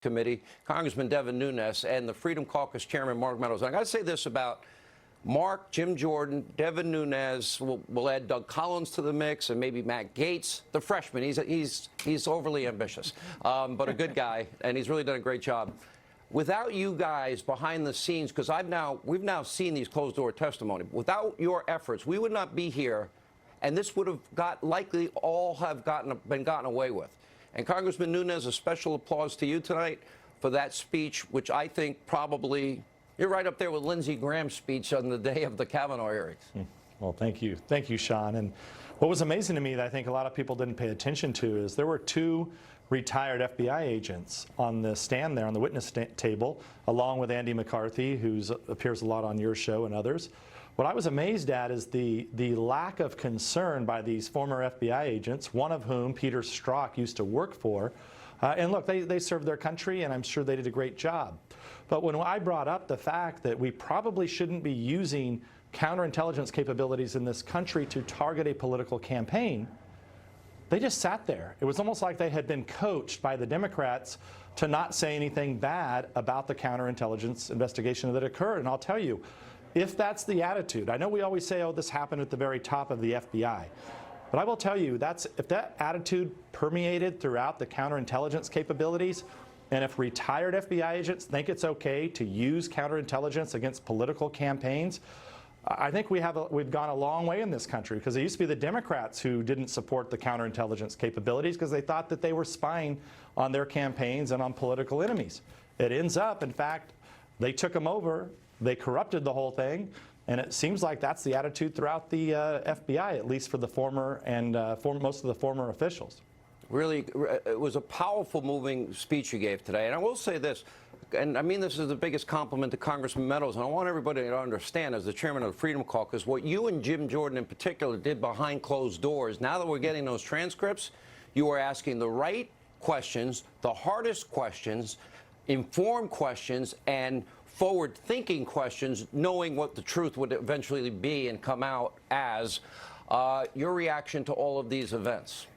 Committee, Congressman Devin Nunes, and the Freedom Caucus Chairman Mark Meadows. And I got to say this about Mark, Jim Jordan, Devin Nunes. We'll add Doug Collins to the mix, and maybe Matt Gaetz, the freshman. He's overly ambitious, but a good guy, and he's really done a great job. Without you guys behind the scenes, because we've now seen these closed-door testimony. Without your efforts, we would not be here, and this would have likely all have been gotten away with. And Congressman Nunes, a special applause to you tonight for that speech, which I think probably you're right up there with Lindsey Graham's speech on the day of the Kavanaugh hearings. Well, thank you, Sean. And what was amazing to me that I think a lot of people didn't pay attention to is there were two retired FBI agents on the stand there on the witness table, along with Andy McCarthy, who appears a lot on your show and others. What I was amazed at is the lack of concern by these former FBI agents, one of whom Peter Strzok used to work for. And look, they served their country, and I'm sure they did a great job. But when I brought up the fact that we probably shouldn't be using counterintelligence capabilities in this country to target a political campaign, they just sat there. It was almost like they had been coached by the Democrats to not say anything bad about the counterintelligence investigation that occurred. And I'll tell you, if that's the attitude, I know we always say, oh, this happened at the very top of the FBI. But I will tell you, if that attitude permeated throughout the counterintelligence capabilities, and if retired FBI agents think it's okay to use counterintelligence against political campaigns, I think we've gone a long way in this country, because it used to be the Democrats who didn't support the counterintelligence capabilities because they thought that they were spying on their campaigns and on political enemies. It ends up, in fact, they took them over. They corrupted the whole thing, and it seems like that's the attitude throughout the FBI, at least for the former and most of the former officials. Really, it was a powerful, moving speech you gave today. And I will say this, and I mean this is the biggest compliment to Congressman Meadows, and I want everybody to understand, as the chairman of the Freedom Caucus, what you and Jim Jordan in particular did behind closed doors. Now that we're getting those transcripts, you are asking the right questions, the hardest questions, informed questions, and forward-thinking questions, knowing what the truth would eventually be and come out as. Your reaction to all of these events?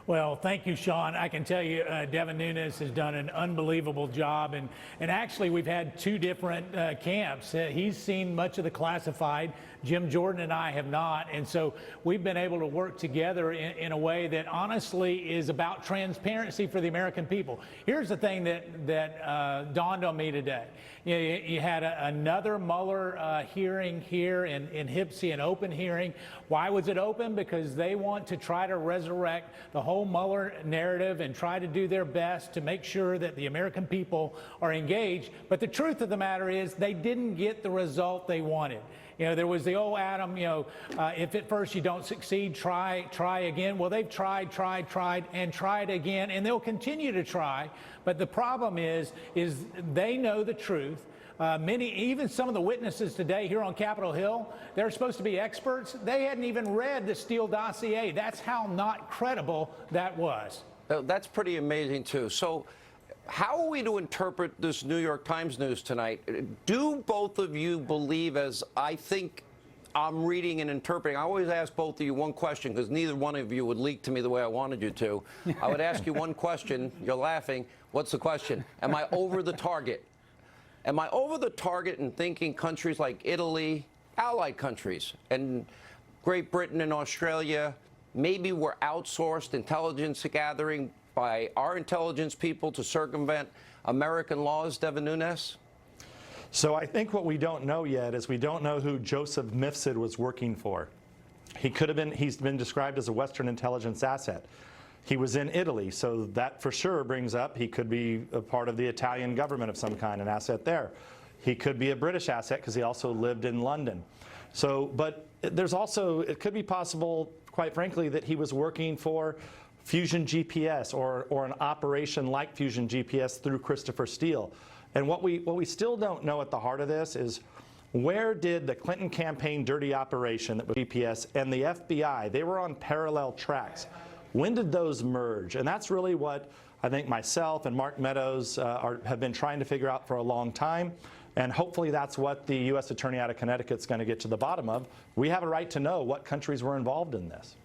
Well, thank you, Sean. I can tell you Devin Nunes has done an unbelievable job. And actually, we've had two different camps. He's seen much of the classified. Jim Jordan and I have not. And so we've been able to work together in a way that honestly is about transparency for the American people. Here's the thing that dawned on me today. You had another Mueller hearing here in Hipsy, an open hearing. Why was it open? Because they want to try to resurrect the whole Mueller narrative and try to do their best to make sure that the American people are engaged. But the truth of the matter is they didn't get the result they wanted. You know, there was the old Adam, if at first you don't succeed, try again. Well, they've tried again, and they'll continue to try. But the problem is they know the truth. Even some of the witnesses today here on Capitol Hill, they're supposed to be experts. They hadn't even read the Steele dossier. That's how not credible that was. That's pretty amazing, too. So how are we to interpret this New York Times news tonight? Do both of you believe, as I think I'm reading and interpreting, I always ask both of you one question because neither one of you would leak to me the way I wanted you to. I would ask you one question. You're laughing. What's the question? Am I over the target? Am I over the target in thinking countries like Italy, allied countries, and Great Britain and Australia, maybe were outsourced intelligence gathering by our intelligence people to circumvent American laws, Devin Nunes? So I think what we don't know yet is we don't know who Joseph Mifsud was working for. He's been described as a Western intelligence asset. He was in Italy, so that for sure brings up he could be a part of the Italian government of some kind, an asset there. He could be a British asset because he also lived in London. But there's also, it could be possible, quite frankly, that he was working for Fusion GPS or an operation like Fusion GPS through Christopher Steele. And what we still don't know at the heart of this is, where did the Clinton campaign dirty operation that was GPS and the FBI, they were on parallel tracks. When did those merge? And that's really what I think myself and Mark Meadows have been trying to figure out for a long time. And hopefully that's what the U.S. Attorney out of Connecticut is going to get to the bottom of. We have a right to know what countries were involved in this.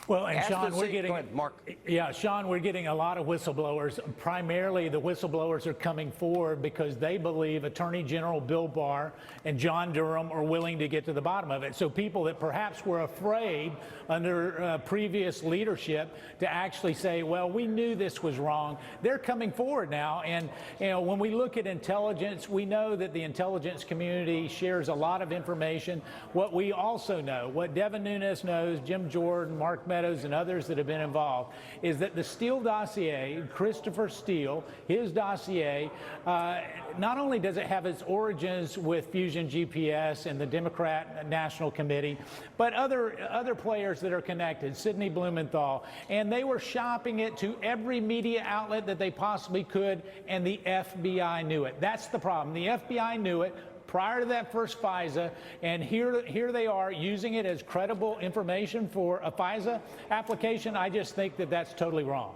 Well, and Ask Sean, the we're same- getting Go ahead, Mark. Yeah, Sean, we're getting a lot of whistleblowers. Primarily, the whistleblowers are coming forward because they believe Attorney General Bill Barr and John Durham are willing to get to the bottom of it. So people that perhaps were afraid under previous leadership to actually say, well, we knew this was wrong, they're coming forward now. And when we look at intelligence, we know that the intelligence community shares a lot of information. What we also know, what Devin Nunes knows, Jim Jordan, Mark Meadows, and others that have been involved, is that the Steele dossier, Christopher Steele, his dossier, not only does it have its origins with Fusion GPS and the Democrat National Committee, but other players that are connected, Sidney Blumenthal, and they were shopping it to every media outlet that they possibly could, and the FBI knew it. That's the problem. The FBI knew it prior to that first FISA, and here they are using it as credible information for a FISA application. I just think that that's totally wrong.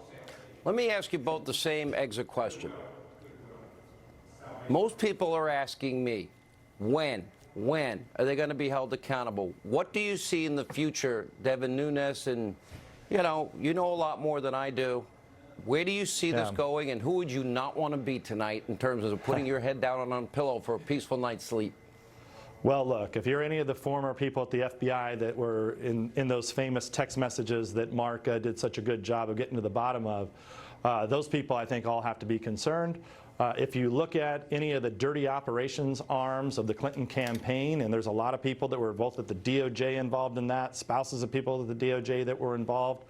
Let me ask you both the same exit question. Most people are asking me, when are they going to be held accountable? What do you see in the future, Devin Nunes? And you know a lot more than I do. Where do you see this going, and who would you not want to be tonight in terms of putting your head down on a pillow for a peaceful night's sleep? Well, look, if you're any of the former people at the FBI that were in those famous text messages that Mark did such a good job of getting to the bottom of, those people, I think, all have to be concerned. If you look at any of the dirty operations arms of the Clinton campaign, and there's a lot of people that were both at the DOJ involved in that, spouses of people at the DOJ that were involved,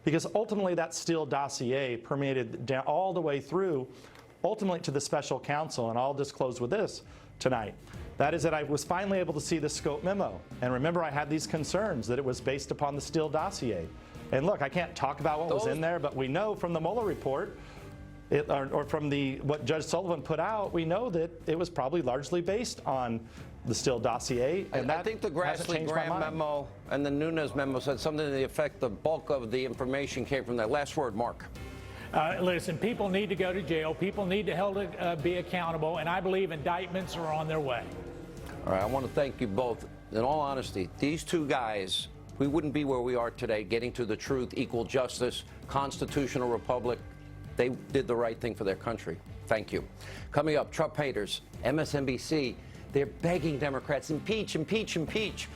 because ultimately that Steele dossier permeated down all the way through, ultimately to the special counsel. And I'll just close with this tonight. That is that I was finally able to see the scope memo. And remember, I had these concerns that it was based upon the Steele dossier. And look, I can't talk about what was in there, but we know from the Mueller report, or from what Judge Sullivan put out, we know that it was probably largely based on the Steele dossier. And I think the Grassley-Graham memo and the Nunes memo said something to the effect the bulk of the information came from that. Last word, Mark. Listen, people need to go to jail. People need to be accountable, and I believe indictments are on their way. All right, I want to thank you both. In all honesty, these two guys, we wouldn't be where we are today, getting to the truth, equal justice, constitutional republic. They did the right thing for their country. Thank you. Coming up, Trump haters, MSNBC, they're begging Democrats, impeach, impeach, impeach.